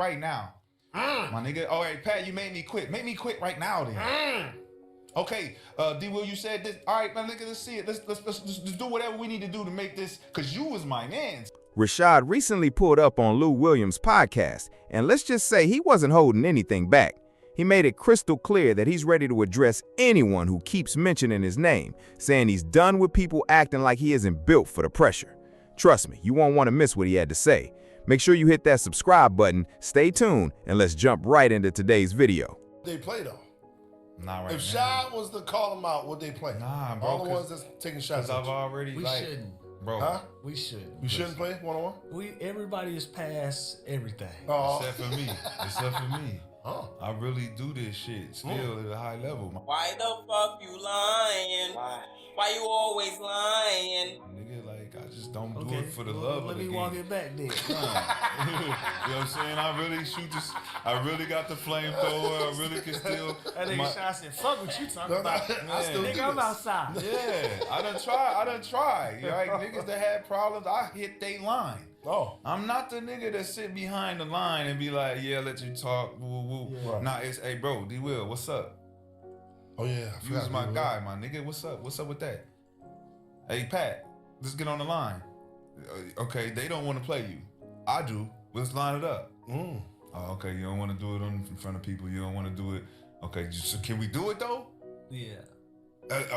right now. My nigga. All right, Pat, you made me quit. Make me quit right now then. Okay, D Will, you said this. All right, my nigga, let's see it. Let's do whatever we need to do to make this, cause you was my man. Rashad recently pulled up on Lou Williams' podcast, and let's just say he wasn't holding anything back. He made it crystal clear that he's ready to address anyone who keeps mentioning his name, saying he's done with people acting like he isn't built for the pressure. Trust me, you won't want to miss what he had to say. Make sure you hit that subscribe button, stay tuned, and let's jump right into today's video. They play though. Not right If now. Shad was to call them out, would they play? Nah, bro. All the ones that's taking shots. Cause I've already We shouldn't. bro. Huh? We shouldn't. You shouldn't play one-on-one? Everybody is past everything. Oh. Except for me. Except for me. Oh. I really do this shit still at a high level. Why the fuck you lying? Why you always lying? Nigga, like, I just don't do it for the love Let of the me game. walk it back then. You know what I'm saying? I really shoot this. I really got the flamethrower. I really can still. That nigga Shad said, fuck what you talking about. I still do Nigga, I'm this. outside. Yeah, I done tried. Right? Niggas that had problems, I hit they line. Oh. I'm not the nigga that sit behind the line and be like, yeah, let you talk, woo woo. Yeah. Right. Nah, it's, hey bro, D Will, what's up? Oh yeah. I You was forgot my you, guy, my nigga. What's up? What's up with that? Hey Pat, let's get on the line. Okay, they don't want to play you. I do. Let's line it up. Mm. Oh, okay, you don't want to do it in front of people. You don't want to do it. Okay, so can we do it though? Yeah.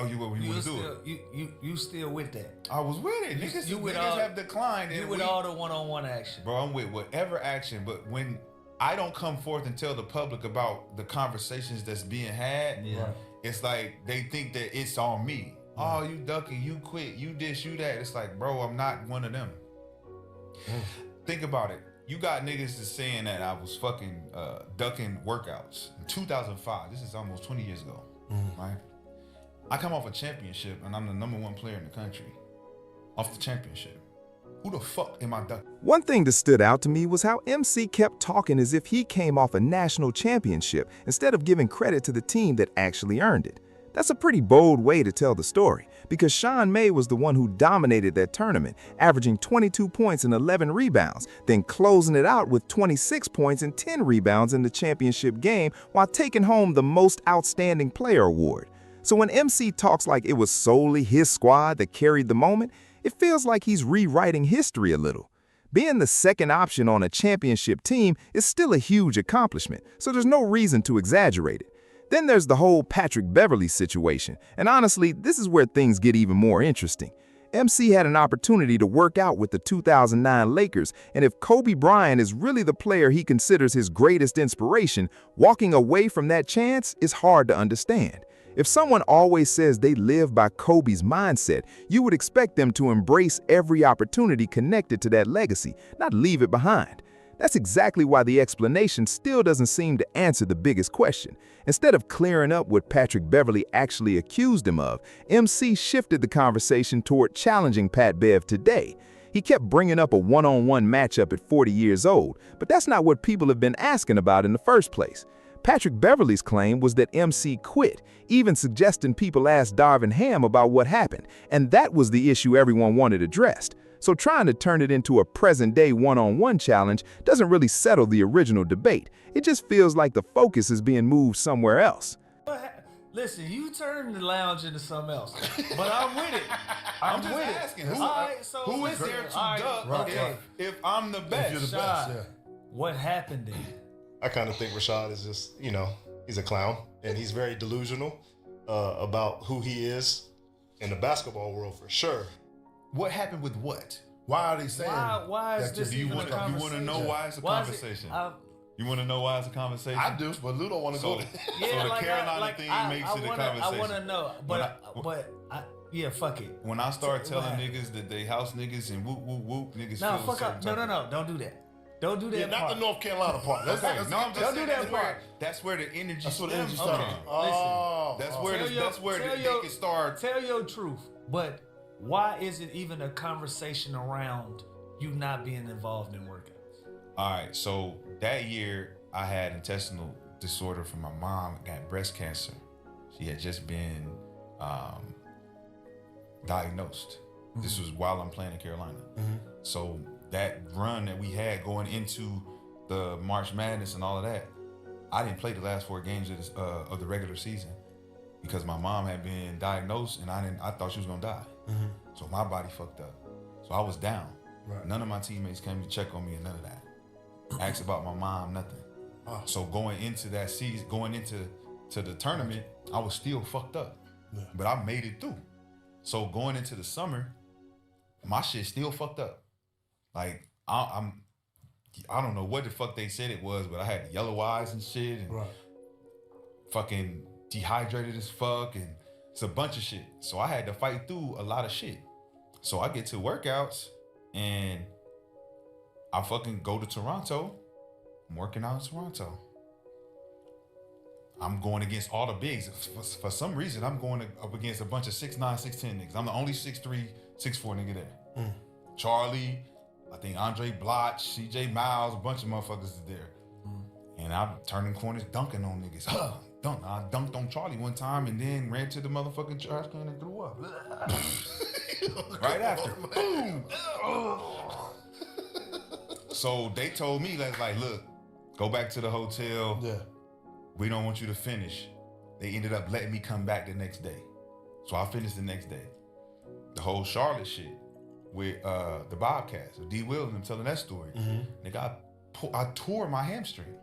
You want to do it? You still with that. I was with it. Niggas, you with niggas all- have declined. You and with we- all the one-on-one action. Bro, I'm with whatever action, but when I don't come forth and tell the public about the conversations that's being had, Yeah. it's like they think that it's on me. Oh, you ducking, you quit, you this, you that. It's like, bro, I'm not one of them. Think about it. You got niggas that's saying that I was fucking ducking workouts in 2005. This is almost 20 years ago, right? I come off a championship and I'm the #1 player in the country. Off the championship. Who the fuck am I ducking? One thing that stood out to me was how MC kept talking as if he came off a national championship instead of giving credit to the team that actually earned it. That's a pretty bold way to tell the story, because Sean May was the one who dominated that tournament, averaging 22 points and 11 rebounds, then closing it out with 26 points and 10 rebounds in the championship game while taking home the Most Outstanding Player award. So when MC talks like it was solely his squad that carried the moment, it feels like he's rewriting history a little. Being the second option on a championship team is still a huge accomplishment, so there's no reason to exaggerate it. Then there's the whole Patrick Beverley situation, and honestly, this is where things get even more interesting. MC had an opportunity to work out with the 2009 Lakers, and if Kobe Bryant is really the player he considers his greatest inspiration, walking away from that chance is hard to understand. If someone always says they live by Kobe's mindset, you would expect them to embrace every opportunity connected to that legacy, not leave it behind. That's exactly why the explanation still doesn't seem to answer the biggest question. Instead of clearing up what Patrick Beverley actually accused him of, MC shifted the conversation toward challenging Pat Bev today. He kept bringing up a one-on-one matchup at 40 years old, but that's not what people have been asking about in the first place. Patrick Beverley's claim was that MC quit, even suggesting people ask Darvin Ham about what happened, and that was the issue everyone wanted addressed. So trying to turn it into a present-day one-on-one challenge doesn't really settle the original debate. It just feels like the focus is being moved somewhere else. Listen, you turned the lounge into something else, but I'm with it. I'm just asking, who is there to duck if I'm the best? If you're the best, yeah. What happened then? I kind of think Rashad is just, he's a clown, and he's very delusional about who he is in the basketball world for sure. What happened with what? Why are they saying Why is that this to even You a conversation? want to know why it's a conversation? You want to know why it's a conversation? I do, but Lou don't want to go there. Yeah, so the Carolina thing makes it a conversation. I want to know, yeah, fuck it. When I start telling niggas that they house niggas and whoop whoop whoop, niggas No, feel fuck up. No, don't do that. Don't do that. Yeah, not the North Carolina part. No, I'm just Don't do saying that part. That's where the energy That's where the stems energy from. starts. Oh, That's where they can start. Tell your truth, but why is it even a conversation around you not being involved in workouts? All right, so that year I had intestinal disorder from my mom, got breast cancer. She had just been diagnosed. This was while I'm playing in Carolina. So that run that we had going into the March Madness and all of that, I didn't play the last 4 games of the regular season because my mom had been diagnosed and I thought she was gonna die. So my body fucked up. So I was down. Right. None of my teammates came to check on me and none of that. Asked about my mom, nothing. So going into that season, going into the tournament, I was still fucked up. Yeah. But I made it through. So going into the summer, my shit still fucked up. Like I don't know what the fuck they said it was, but I had yellow eyes and shit and fucking dehydrated as fuck and it's a bunch of shit. So I had to fight through a lot of shit. So I get to workouts and I fucking go to Toronto. I'm working out in Toronto. I'm going against all the bigs. For some reason, I'm going up against a bunch of 6'9", 6'10" niggas. I'm the only 6'3", 6'4" nigga there. Charlie, I think Andre Blotch, CJ Miles, a bunch of motherfuckers is there. And I'm turning corners, dunking on niggas. I dunked on Charlie one time and then ran to the motherfucking trash can and threw up. Right after. Boom. So they told me, like, look, go back to the hotel. Yeah. We don't want you to finish. They ended up letting me come back the next day. So I finished the next day. The whole Charlotte shit with the Bobcats, D. Will and them telling that story. Nigga, I tore my hamstring.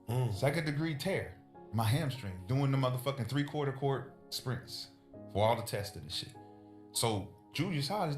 2nd degree tear, my hamstring, doing the motherfucking 3/4 court sprints for all the testing and shit. So Julius Hodge,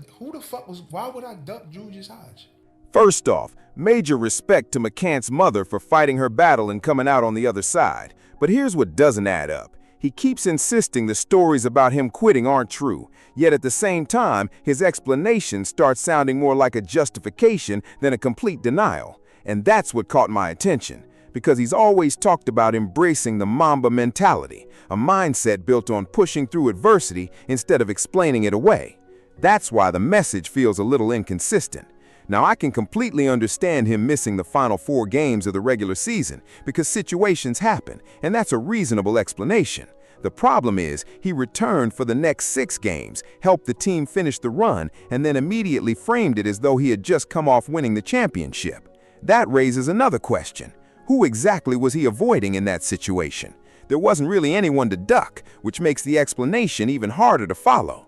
why would I duck Julius Hodge? First off, major respect to McCants' mother for fighting her battle and coming out on the other side. But here's what doesn't add up. He keeps insisting the stories about him quitting aren't true, yet at the same time, his explanation starts sounding more like a justification than a complete denial. And that's what caught my attention, because he's always talked about embracing the Mamba mentality, a mindset built on pushing through adversity instead of explaining it away. That's why the message feels a little inconsistent. Now, I can completely understand him missing the final 4 games of the regular season because situations happen, and that's a reasonable explanation. The problem is, he returned for the next 6 games, helped the team finish the run, and then immediately framed it as though he had just come off winning the championship. That raises another question. Who exactly was he avoiding in that situation? There wasn't really anyone to duck, which makes the explanation even harder to follow.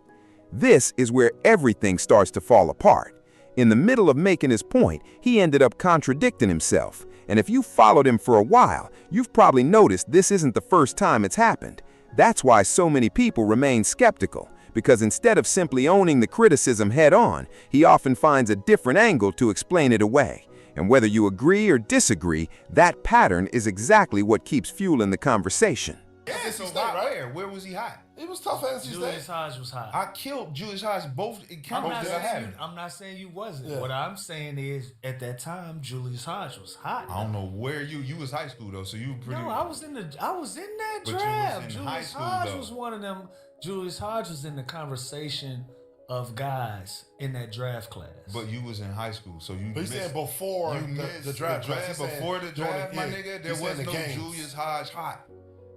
This is where everything starts to fall apart. In the middle of making his point, he ended up contradicting himself. And if you followed him for a while, you've probably noticed this isn't the first time it's happened. That's why so many people remain skeptical, because instead of simply owning the criticism head-on, he often finds a different angle to explain it away. And whether you agree or disagree, that pattern is exactly what keeps fueling the conversation. Yeah, so State, right? where was he hot? It was tough at NC Julius State. Hodge was hot. I killed Julius Hodge both encounters that I had. I'm not saying you wasn't. Yeah. What I'm saying is, at that time, Julius Hodge was hot. I don't know where you was high school though, so you pretty. No, I was in that But you was draft. in high Julius school, Hodge though. was one of them. Julius Hodge was in the conversation of guys in that draft class. But you was in high school, so you. But he's missed- saying before you the missed draft. He's saying before the during draft, my yeah, nigga. There he's was saying no the games. Julius Hodge hot.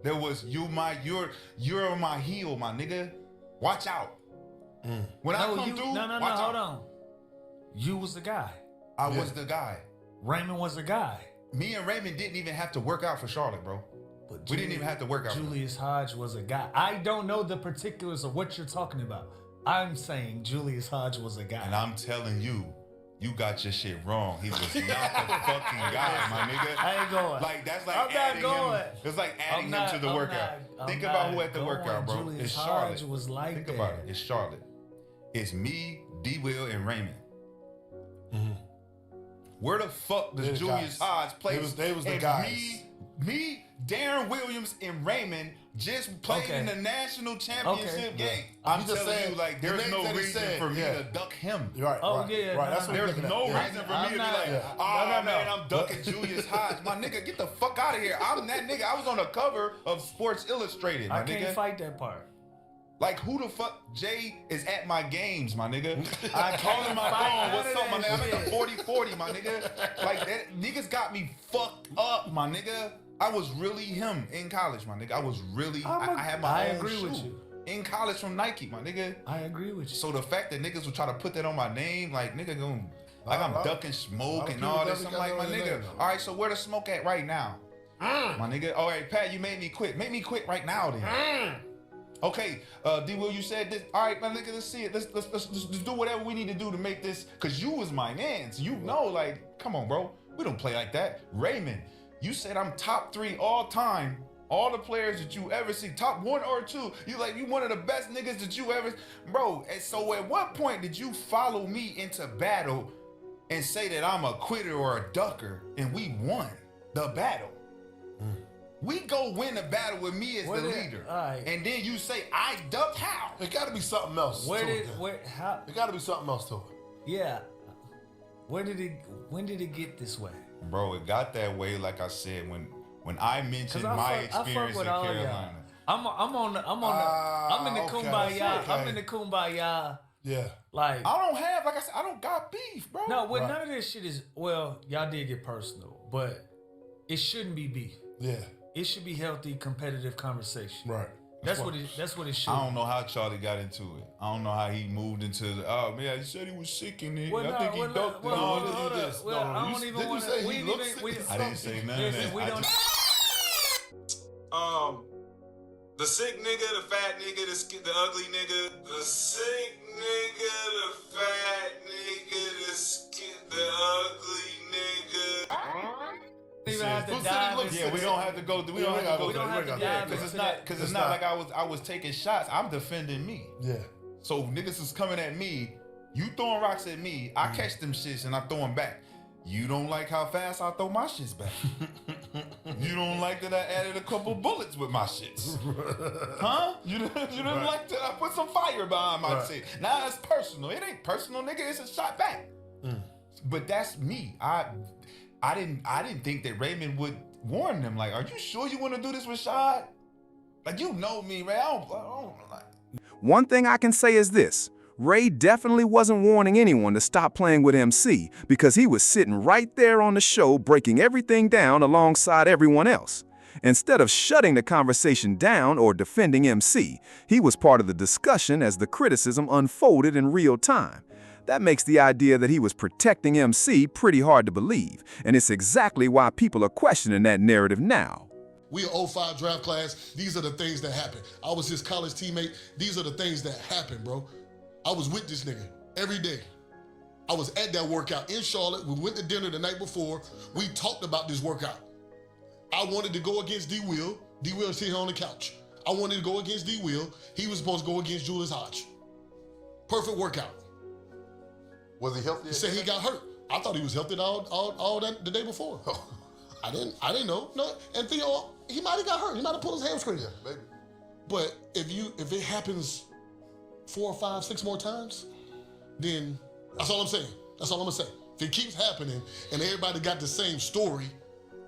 There was you're my heel, my nigga. Watch out. When I come through, no, watch hold out. on. You was the guy. I was the guy. Raymond was the guy. Me and Raymond didn't even have to work out for Charlotte, bro. But We didn't even have to work out. for Julius Hodge was a guy. I don't know the particulars of what you're talking about. I'm saying Julius Hodge was a guy. And I'm telling you, you got your shit wrong. He was not the fucking guy, my nigga. I ain't going. Like that's like I'm not adding going. him. It's like adding I'm not- him to the I'm workout. not- Think I'm about not who at the going. workout, bro. Julius It's Hodge Charlotte. was like Think that. about it. It's Charlotte. It's me, D. Will, and Raymond. Where the fuck does They the Julius guys. Hodge play? They was the And guys. Me, Darren Williams, and Raymond just played Okay. in the national championship Okay. game. Yeah. I'm I'm just telling saying, you, like, the there's names no that he reason said, for me yeah. to duck him. Right. Oh, right, yeah, right. no, That's what There's we're looking no at. reason for I'm me to be not- like, yeah. oh No. man, I'm ducking Julius Hodge. My nigga, get the fuck out of here. I'm that nigga. I was on the cover of Sports Illustrated, my I can't nigga. fight that part. Like, who the fuck? Jay is at my games, my nigga. I I call him my fight phone. What's none up, of my that nigga? I'm at the shit. 40-40, my nigga. Like, that niggas got me fucked up, my nigga. I was really him in college, my nigga. I was really, I had my I own agree shoe. with you. In college from Nike, my nigga. I agree with you. So the fact that niggas would try to put that on my name, like, nigga, Like I'm Wow. ducking smoke Wow, and all people this. I'm definitely like, got my their nigga, name, though. all right, so where the smoke at right now? My nigga, all right, Pat, you made me quit. Make me quit right now then. Okay, D. Will, you said this. All right, my nigga, let's see it. Let's do whatever we need to do to make this. Cause you was my mans. You know, like, come on, bro. We don't play like that. Raymond, you said I'm top 3 all time. All the players that you ever see, top 1 or 2. You one of the best niggas that you ever, bro. And so at what point did you follow me into battle and say that I'm a quitter or a ducker and we won the battle? We go win the battle with me as the leader. Alright. And then you say, I ducked how? It got to be something else. Where to did it, then. where how? It got to be something else to it. Yeah. When did it get this way? Bro, it got that way, like I said, when I mentioned I my fuck experience in with all Carolina. y'all. I'm in the okay, kumbaya. okay. I'm in the kumbaya. Yeah. Like I don't have, like I said, I don't got beef, bro. no, Right. none of this shit is. Well, y'all did get personal, but it shouldn't be beef. Yeah. It should be healthy, competitive conversation. Right. That's what it should. I don't know how Charlie got into it. I don't know how he moved into the, oh man, he said he was sick in it. I think he ducked and all this. hold up. Well, I don't even didn't you want say to. he looks sick? I didn't say none of Listen, that. we I don't. just- The sick nigga, the fat nigga, the ugly nigga, the sick nigga, the fat nigga, the ugly nigga. Even have to Who said he dive looks into Yeah, we don't have to go. We don't have to go. We don't have to dive because it's into not. that. Because it's It's not not. like I was taking shots. I'm defending me. Yeah. So niggas is coming at me. You throwing rocks at me. I catch them shits and I throw them back. You don't like how fast I throw my shits back. You don't like that I added a couple bullets with my shits. Huh? You didn't like that I put some fire behind my shit. Now it's personal. It ain't personal, nigga. It's a shot back. But that's me. I didn't think that Raymond would warn them. Like, are you sure you want to do this with Shad? Like, you know me, man. I don't like. One thing I can say is this. Ray definitely wasn't warning anyone to stop playing with MC because he was sitting right there on the show breaking everything down alongside everyone else. Instead of shutting the conversation down or defending MC, he was part of the discussion as the criticism unfolded in real time. That makes the idea that he was protecting MC pretty hard to believe, and it's exactly why people are questioning that narrative now. We are 05 draft class. These are the things that happen. I was his college teammate. These are the things that happen, bro. I was with this nigga every day. I was at that workout in Charlotte. We went to dinner the night before. We talked about this workout. I wanted to go against D. Will. D. Will sitting here on the couch. I wanted to go against D. Will. He was supposed to go against Julius Hodge. Perfect workout. Was he healthy? He said he got hurt. I thought he was healthy all that the day before. I didn't know. No, and Theo, he might have got hurt. He might have pulled his hamstring. Yeah, maybe. But if it happens 4 or 5, 6 more times, then that's all I'm saying. That's all I'm gonna say. If it keeps happening and everybody got the same story,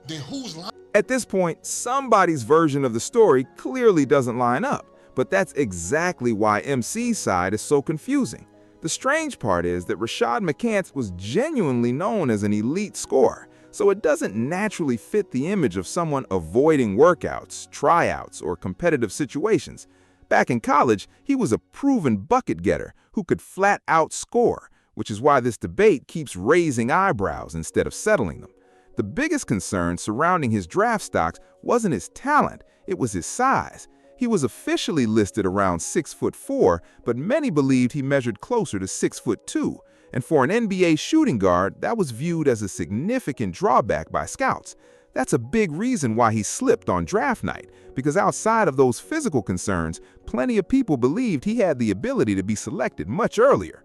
then who's lying? At this point, somebody's version of the story clearly doesn't line up, but that's exactly why MC's side is so confusing. The strange part is that Rashad McCants was genuinely known as an elite scorer, so it doesn't naturally fit the image of someone avoiding workouts, tryouts, or competitive situations. Back in college, he was a proven bucket getter who could flat out score, which is why this debate keeps raising eyebrows instead of settling them. The biggest concern surrounding his draft stocks wasn't his talent, it was his size. He was officially listed around 6'4", but many believed he measured closer to 6'2", and for an NBA shooting guard, that was viewed as a significant drawback by scouts. That's a big reason why he slipped on draft night, because outside of those physical concerns, plenty of people believed he had the ability to be selected much earlier.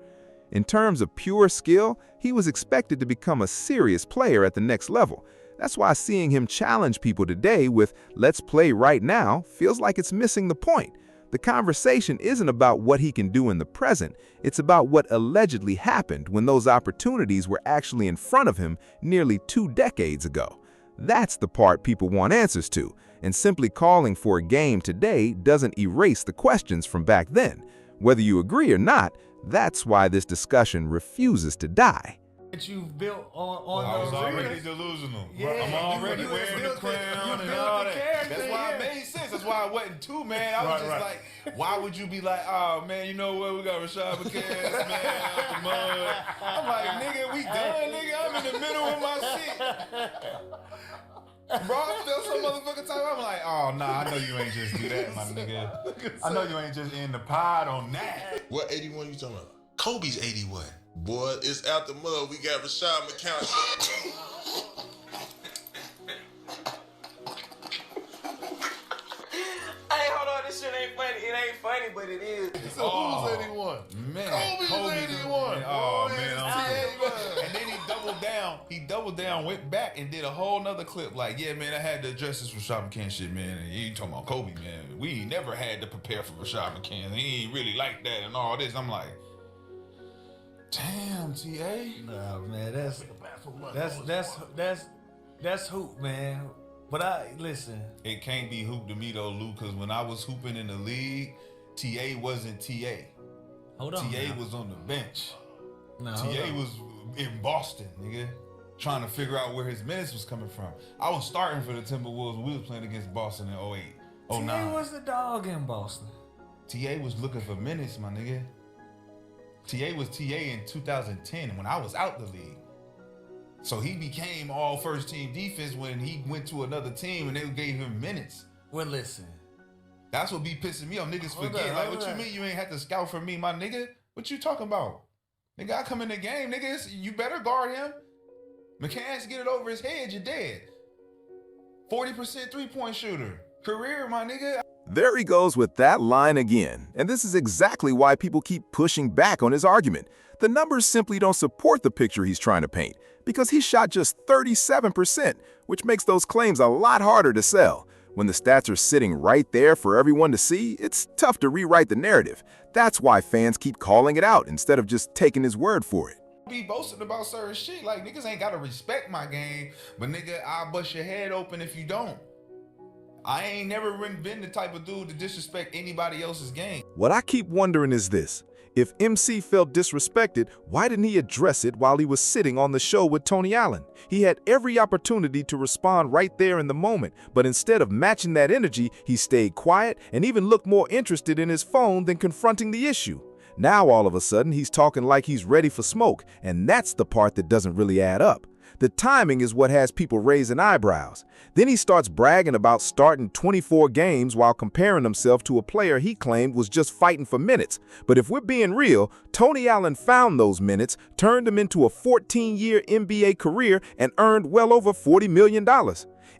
In terms of pure skill, he was expected to become a serious player at the next level. That's why seeing him challenge people today with "let's play right now" feels like it's missing the point. The conversation isn't about what he can do in the present, it's about what allegedly happened when those opportunities were actually in front of him nearly 2 decades ago. That's the part people want answers to, and simply calling for a game today doesn't erase the questions from back then. Whether you agree or not, that's why this discussion refuses to die. that you've built on I was the already arenas. delusional. Yeah, I'm already you wearing the built crown and built all the that. character, That's why it yeah. made sense. That's why I wasn't too mad. I was just like, why would you be like, oh man, you know what? We got Rashad McCants, man, out the mud. I'm like, nigga, we done, nigga. I'm in the middle of my shit. Bro, I felt some motherfucking time. I'm like, oh nah, I know you ain't just do that, my nigga. I know you ain't just in the pod on that. What 81 you talking about? Kobe's 81. Boy, it's out the mud. We got Rashad McCants. Hey, hold on, this shit ain't funny. It ain't funny, but it is. So who's 81? Man, Kobe's 81. Oh Boy, man, it's I'm T.A. and then he doubled down. He doubled down, went back and did a whole nother clip. Like, yeah, man, I had to address this Rashad McCants shit, man. And you talking about Kobe, man? We ain't never had to prepare for Rashad McCants. He ain't really like that and all this. I'm like, damn, T.A. Nah, man, that's hoop, man. But listen. It can't be hoop to me though, Lou, because when I was hooping in the league, T.A. wasn't T.A. Hold on. T.A. now. was on the bench. Nah, hold T.A. on. was in Boston, nigga, trying to figure out where his minutes was coming from. I was starting for the Timberwolves when we was playing against Boston in 08, 09. T.A. was the dog in Boston. T.A. was looking for minutes, my nigga. T.A. was T.A. in 2010 when I was out the league. So he became all first team defense when he went to another team and they gave him minutes. Well, listen. That's what be pissing me off. Niggas Hold forget. on, Like, hold what you on. mean you ain't had to scout for me, my nigga? What you talking about? Nigga, I come in the game, nigga. You better guard him. McCants get it over his head, you're dead. 40% three-point shooter. Career, my nigga. There he goes with that line again. And this is exactly why people keep pushing back on his argument. The numbers simply don't support the picture he's trying to paint, because he shot just 37%, which makes those claims a lot harder to sell. When the stats are sitting right there for everyone to see, it's tough to rewrite the narrative. That's why fans keep calling it out instead of just taking his word for it. Be boasting about certain shit. Like, niggas ain't gotta respect my game, but nigga, I'll bust your head open if you don't. I ain't never been the type of dude to disrespect anybody else's game. What I keep wondering is this. If MC felt disrespected, why didn't he address it while he was sitting on the show with Tony Allen? He had every opportunity to respond right there in the moment, but instead of matching that energy, he stayed quiet and even looked more interested in his phone than confronting the issue. Now all of a sudden he's talking like he's ready for smoke, and that's the part that doesn't really add up. The timing is what has people raising eyebrows. Then he starts bragging about starting 24 games while comparing himself to a player he claimed was just fighting for minutes. But if we're being real, Tony Allen found those minutes, turned them into a 14-year NBA career, and earned well over $40 million.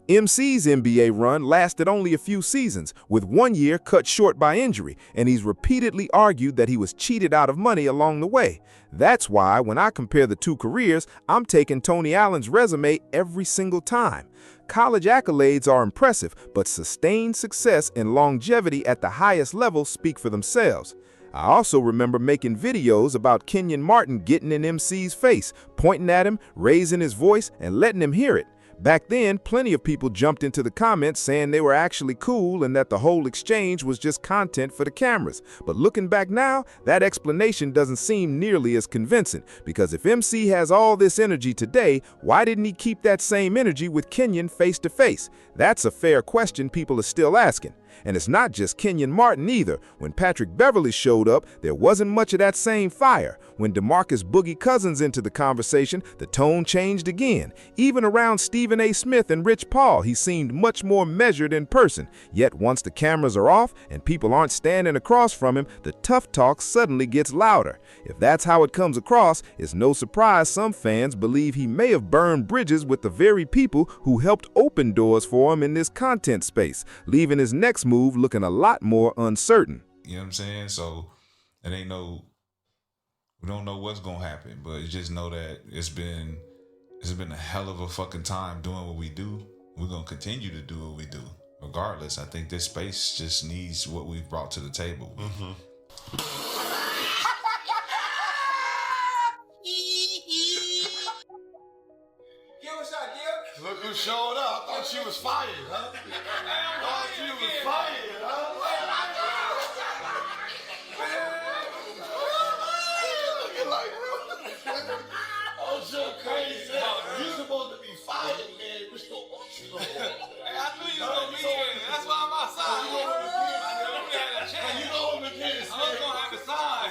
MC's NBA run lasted only a few seasons, with 1 year cut short by injury, and he's repeatedly argued that he was cheated out of money along the way. That's why, when I compare the two careers, I'm taking Tony Allen's resume every single time. College accolades are impressive, but sustained success and longevity at the highest level speak for themselves. I also remember making videos about Kenyon Martin getting in MC's face, pointing at him, raising his voice, and letting him hear it. Back then, plenty of people jumped into the comments saying they were actually cool and that the whole exchange was just content for the cameras. But looking back now, that explanation doesn't seem nearly as convincing, because if MC has all this energy today, why didn't he keep that same energy with Kenyon face to face? That's a fair question people are still asking. And it's not just Kenyon Martin either. When Patrick Beverley showed up, there wasn't much of that same fire. When DeMarcus Boogie Cousins entered the conversation, the tone changed again. Even around Stephen A. Smith and Rich Paul, he seemed much more measured in person. Yet once the cameras are off and people aren't standing across from him, the tough talk suddenly gets louder. If that's how it comes across, it's no surprise some fans believe he may have burned bridges with the very people who helped open doors for him in this content space, leaving his next move looking a lot more uncertain. You know what I'm saying? So it ain't we don't know what's gonna happen, but just know that it's been a hell of a fucking time doing what we do. We're gonna continue to do what we do. Regardless, I think this space just needs what we've brought to the table. Look who showed up. I thought she was fired, huh? I thought she was fired, huh? Looking like, oh, shit. I knew you was gonna be here. That's why I'm outside. I knew we had a chance. I was gonna have a sign.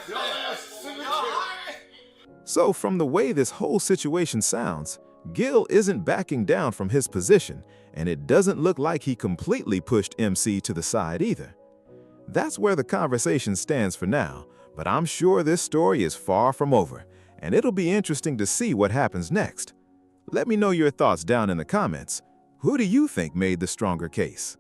So from the way this whole situation sounds, Gil isn't backing down from his position, and it doesn't look like he completely pushed MC to the side either. That's where the conversation stands for now, but I'm sure this story is far from over, and it'll be interesting to see what happens next. Let me know your thoughts down in the comments. Who do you think made the stronger case?